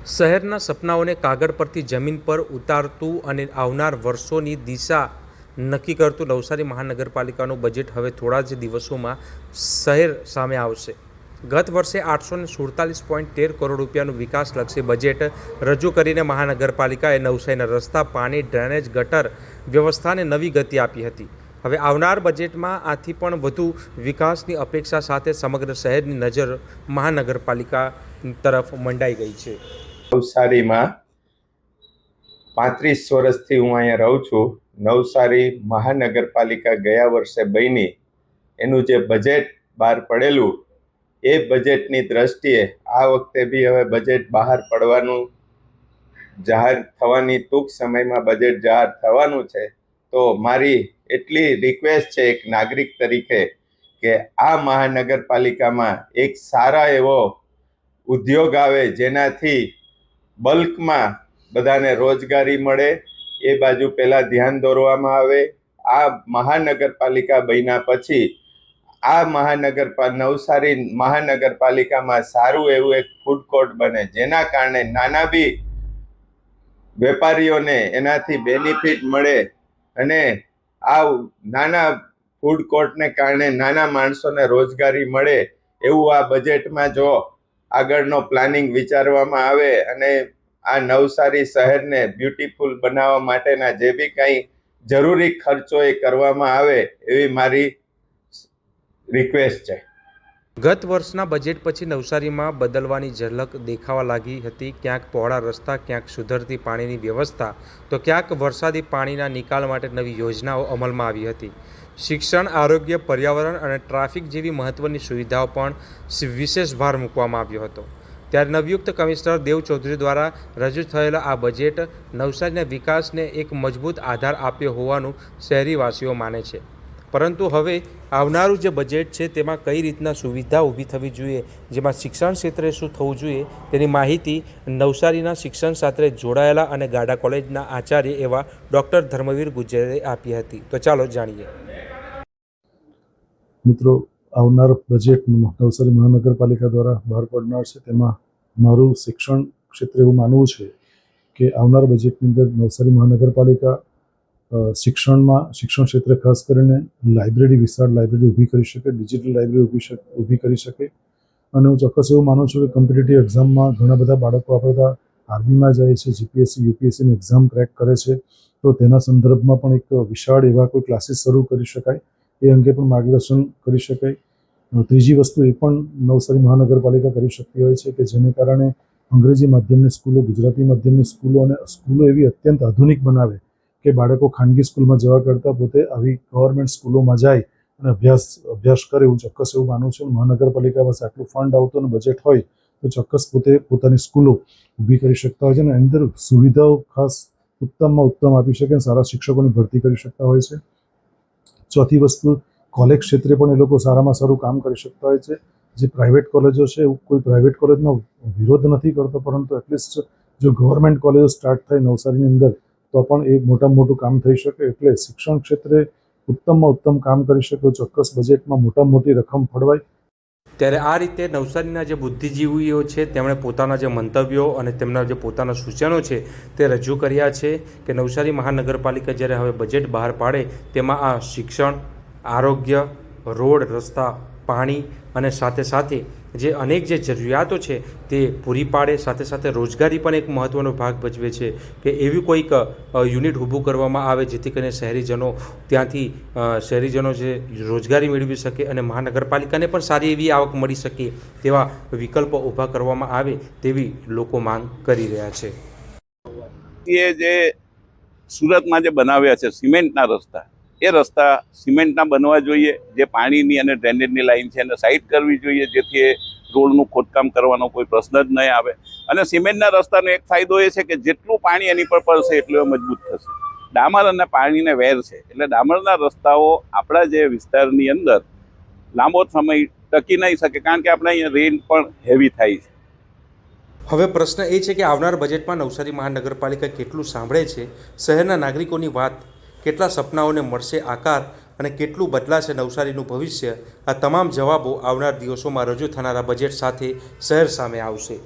શહેરના સપનાઓને કાગળ પરથી જમીન પર ઉતારતું અને આવનાર વર્ષોની દિશા નક્કી કરતું નવસારી મહાનગરપાલિકાનું બજેટ હવે થોડા જ દિવસોમાં શહેર સામે આવશે. ગત વર્ષે 847.13 કરોડ રૂપિયાનું વિકાસલક્ષી બજેટ રજૂ કરીને મહાનગરપાલિકાએ નવસારીના રસ્તા, પાણી, ડ્રેનેજ, ગટર વ્યવસ્થાને નવી ગતિ આપી હતી. હવે આવનાર બજેટમાં આથી પણ વધુ વિકાસની અપેક્ષા સાથે સમગ્ર શહેરની નજર મહાનગરપાલિકા તરફ મંડાઈ ગઈ છે. નવસારીમાં 35 વર્ષથી હું અહીંયા રહું છું. નવસારી મહાનગરપાલિકા ગયા વર્ષે બની એનું જે બજેટ બહાર પડેલું એ બજેટની દ્રષ્ટિએ આ વખતે બી હવે બજેટ બહાર પડવાનું જાહેર થવાની ટૂંક સમયમાં બજેટ જાહેર થવાનું છે. તો મારી એટલી રિક્વેસ્ટ છે એક નાગરિક તરીકે કે આ મહાનગરપાલિકામાં એક સારા એવો ઉદ્યોગ આવે જેનાથી બલ્કમાં બધાને રોજગારી મળે એ બાજુ પહેલાં ધ્યાન દોરવામાં આવે. આ મહાનગરપાલિકા બન્યા પછી આ નવસારી મહાનગરપાલિકામાં સારું એવું એક ફૂડ કોર્ટ બને જેના કારણે નાના બી વેપારીઓને એનાથી બેનિફિટ મળે અને આ નાના ફૂડ કોર્ટને કારણે નાના માણસોને રોજગારી મળે એવું આ બજેટમાં જો આગળનો પ્લાનિંગ વિચારવામાં આવે અને આ નવસારી શહેરને બ્યુટીફુલ બનાવવા માટેના જે બી કંઈ જરૂરી ખર્ચો એ કરવામાં આવે એવી મારી રિક્વેસ્ટ છે. ગત વર્ષના બજેટ પછી નવસારીમાં બદલવાની ઝલક દેખાવા લાગી હતી. ક્યાંક પહોળા રસ્તા, ક્યાંક સુધરતી પાણીની વ્યવસ્થા, તો ક્યાંક વરસાદી પાણીના નિકાલ માટે નવી યોજનાઓ અમલમાં આવી હતી. શિક્ષણ, આરોગ્ય, પર્યાવરણ અને ટ્રાફિક જેવી મહત્ત્વની સુવિધાઓ પણ વિશેષ ભાર મૂકવામાં આવ્યો હતો. ત્યારે નવયુક્ત કમિશનર દેવ ચૌધરી દ્વારા રજૂ થયેલા આ બજેટ નવસારીના વિકાસને એક મજબૂત આધાર આપ્યો હોવાનું શહેરીવાસીઓ માને છે. પરંતુ હવે આવનારું જે બજેટ છે તેમાં કઈ રીતના સુવિધા ઊભી થવી જોઈએ, જેમાં શિક્ષણ ક્ષેત્રે શું થવું જોઈએ તેની માહિતી નવસારીના શિક્ષણ સાથે જોડાયેલા અને ગાડા કોલેજના આચાર્ય એવા ડૉક્ટર ધર્મવીર ગુજરે આપી હતી. તો ચાલો જાણીએ. મિત્રો, આવનાર બજેટ નવસારી મહાનગરપાલિકા દ્વારા બહાર પડનાર છે તેમાં મારું શિક્ષણ ક્ષેત્રે એવું માનવું છે કે આવનાર બજેટની અંદર નવસારી મહાનગરપાલિકા શિક્ષણ ક્ષેત્રે ખાસ કરીને વિશાળ લાઇબ્રેરી ઊભી કરી શકે, ડિજિટલ લાઇબ્રેરી ઊભી કરી શકે. અને હું ચોક્કસ એવું માનું છું કે કોમ્પિટિટિવ એક્ઝામમાં ઘણા બધા બાળકો આપણા આર્મીમાં જાય છે, જીપીએસસી યુપીએસસીની એક્ઝામ ક્રેક કરે છે, તો તેના સંદર્ભમાં પણ એક વિશાળ એવા કોઈ ક્લાસીસ શરૂ કરી શકાય, એ અંગે પણ માર્ગદર્શન કરી શકાય. ત્રીજી વસ્તુ એ પણ નવસારી મહાનગરપાલિકા કરી શકતી હોય છે કે જેને કારણે અંગ્રેજી માધ્યમની સ્કૂલો, ગુજરાતી માધ્યમની સ્કૂલો અને સ્કૂલો એવી અત્યંત આધુનિક બનાવે કે બાળકો ખાનગી સ્કૂલમાં જવા કરતાં પોતે આવી ગવર્મેન્ટ સ્કૂલોમાં જાય અને અભ્યાસ કરે. હું ચોક્કસ એવું માનું છું. મહાનગરપાલિકા પાસે આટલું ફંડ આવતું અને બજેટ હોય તો ચોક્કસ પોતે પોતાની સ્કૂલો ઊભી કરી શકતા હોય છે અને અંદર સુવિધાઓ ખાસ ઉત્તમમાં ઉત્તમ આપી શકે અને સારા શિક્ષકોની ભરતી કરી શકતા હોય છે. ચોથી વસ્તુ, કોલેજ ક્ષેત્રે પણ એ લોકો સારામાં સારું કામ કરી શકતા હોય છે. જે પ્રાઇવેટ કોલેજો છે, કોઈ પ્રાઇવેટ કોલેજનો વિરોધ નથી કરતો, પરંતુ એટલીસ્ટ જો ગવર્મેન્ટ કોલેજો સ્ટાર્ટ થાય નવસારીની અંદર તો પણ એ મોટામાં મોટું કામ થઈ શકે. એટલે શિક્ષણ ક્ષેત્રે ઉત્તમમાં ઉત્તમ કામ કરી શકે. ચોક્કસ બજેટમાં મોટામાં મોટી રકમ ફળવાય. ત્યારે આ રીતે નવસારીના જે બુદ્ધિજીવીઓ છે તેમણે પોતાના જે મંતવ્યો અને તેમના જે પોતાના સૂચનો છે તે રજૂ કર્યા છે કે નવસારી મહાનગરપાલિકા જ્યારે હવે બજેટ બહાર પાડે તેમાં આ શિક્ષણ, આરોગ્ય, રોડ, રસ્તા, પાણી અને સાથે સાથે જે અનેક જે જરૂરિયાતો છે તે પૂરી પાડે. સાથે સાથે રોજગારી પણ એક મહત્ત્વનો ભાગ ભજવે છે કે એવી કોઈક યુનિટ ઊભું કરવામાં આવે જેથી કરીને શહેરીજનો જે રોજગારી મેળવી શકે અને મહાનગરપાલિકાને પણ સારી એવી આવક મળી શકે તેવા વિકલ્પો ઊભા કરવામાં આવે તેવી લોકો માંગ કરી રહ્યા છે. એ જે સુરતમાં જે બનાવ્યા છે સિમેન્ટના રસ્તા, એ રસ્તા સિમેન્ટના બનવા જોઈએ. જે પાણીની અને ડ્રેનેજની લાઈન છે એને સાઈડ કરવી જોઈએ જેથી એ રોડનું ખોદકામ કરવાનો કોઈ પ્રશ્ન જ નહીં આવે. અને સિમેન્ટના રસ્તાનો એક ફાયદો એ છે કે જેટલું પાણી એની પર પડશે એટલું એ મજબૂત થશે. ડામર અને પાણીને વેર છે એટલે ડામરના રસ્તાઓ આપણા જે વિસ્તારની અંદર લાંબો સમય ટકી નહીં શકે કારણ કે આપણે અહીંયા રેન પણ હેવી થાય છે. હવે પ્રશ્ન એ છે કે આવનાર બજેટમાં નવસારી મહાનગરપાલિકા કેટલું સાંભળે છે, શહેરના નાગરિકોની વાત, કેટલા સપનાઓને મળશે આકાર અને કેટલું બદલાશે નવસારીનું ભવિષ્ય. આ તમામ જવાબો આવનાર દિવસોમાં રજૂ થનારા બજેટ સાથે શહેર સામે આવશે.